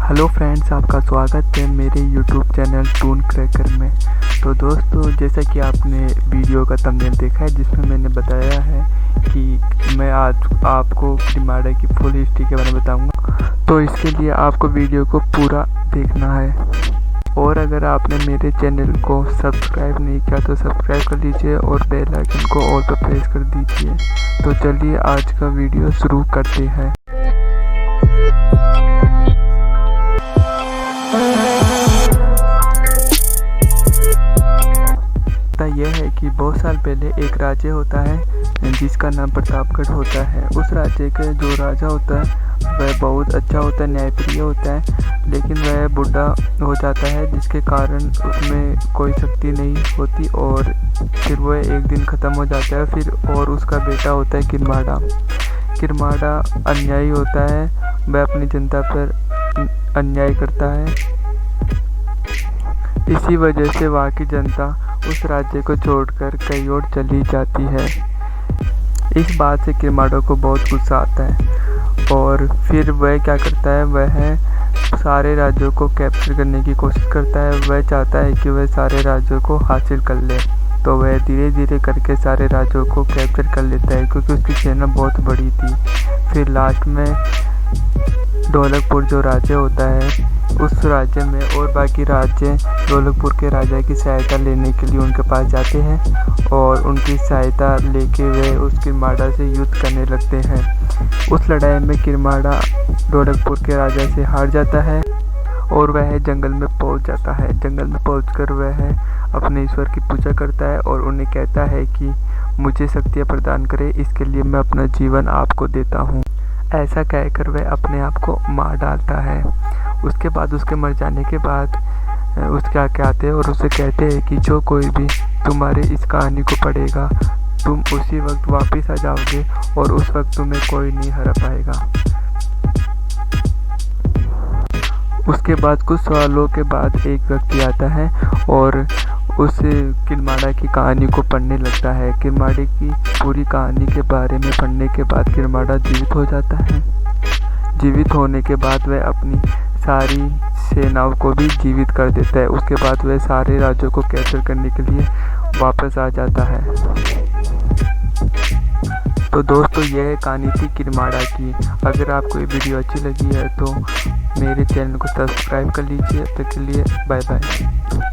Hello friends, आपका स्वागत है मेरे यूट्यूब चैनल टून क्रैकर में। तो दोस्तों, जैसा कि आपने वीडियो का थंबनेल देखा है जिसमें मैंने बताया है कि मैं आज आपको किरमाड़ा की फुल हिस्ट्री के बारे में बताऊंगा। तो इसके लिए आपको वीडियो को पूरा देखना है। और अगर आपने मेरे चैनल को सब्सक्राइब नहीं किया तो सब्सक्राइब कर लीजिए और बेल आइकन को ऑल पर प्रेस कर दीजिए। तो चलिए आज का वीडियो शुरू करते हैं। यह है कि बहुत साल पहले एक राज्य होता है जिसका नाम प्रतापगढ़ होता है। उस राज्य का जो राजा होता है वह बहुत अच्छा होता है, न्यायप्रिय होता है, लेकिन वह बूढ़ा हो जाता है जिसके कारण उसमें कोई शक्ति नहीं होती और फिर वह एक दिन ख़त्म हो जाता है। फिर और उसका बेटा होता है किरमाड़ा। किरमाड़ा अन्यायी होता है, वह अपनी जनता पर अन्याय करता है। इसी वजह से वहाँ की जनता उस राज्य को छोड़कर कहीं और चली जाती है। इस बात से किरमाड़ा को बहुत गुस्सा आता है और फिर वह क्या करता है, वह सारे राज्यों को कैप्चर करने की कोशिश करता है। वह चाहता है कि वह सारे राज्यों को हासिल कर ले। तो वह धीरे धीरे करके सारे राज्यों को कैप्चर कर लेता है क्योंकि उसकी सेना बहुत बड़ी थी। फिर लास्ट में ढोलकपुर जो राज्य होता है उस राज्य में और बाकी राज्य ढोलकपुर के राजा की सहायता लेने के लिए उनके पास जाते हैं और उनकी सहायता लेके वे उस किरमाड़ा से युद्ध करने लगते हैं। उस लड़ाई में किरमाड़ा ढोलकपुर के राजा से हार जाता है और वह जंगल में पहुंच जाता है। जंगल में पहुंचकर वह अपने ईश्वर की पूजा करता है और उन्हें कहता है कि मुझे शक्तियाँ प्रदान करे, इसके लिए मैं अपना जीवन आपको देता हूँ। ऐसा कहकर वह अपने आप को मार डालता है। उसके बाद उसके मर जाने के बाद उसके आके आते हैं और उसे कहते हैं कि जो कोई भी तुम्हारे इस कहानी को पढ़ेगा तुम उसी वक्त वापस आ जाओगे और उस वक्त तुम्हें कोई नहीं हरा पाएगा। उसके बाद कुछ सालों के बाद एक व्यक्ति आता है और उस किरमाड़ा की कहानी को पढ़ने लगता है। किरमाड़े की पूरी कहानी के बारे में पढ़ने के बाद किरमाड़ा जीवित हो जाता है। जीवित होने के बाद वह अपनी सारी सेनाओं को भी जीवित कर देता है। उसके बाद वह सारे राज्यों को कैप्चर करने के लिए वापस आ जाता है। तो दोस्तों, यह कहानी थी किरमाड़ा की। अगर आपको ये वीडियो अच्छी लगी है तो मेरे चैनल को सब्सक्राइब कर लीजिए। तब तक के लिए बाय बाय।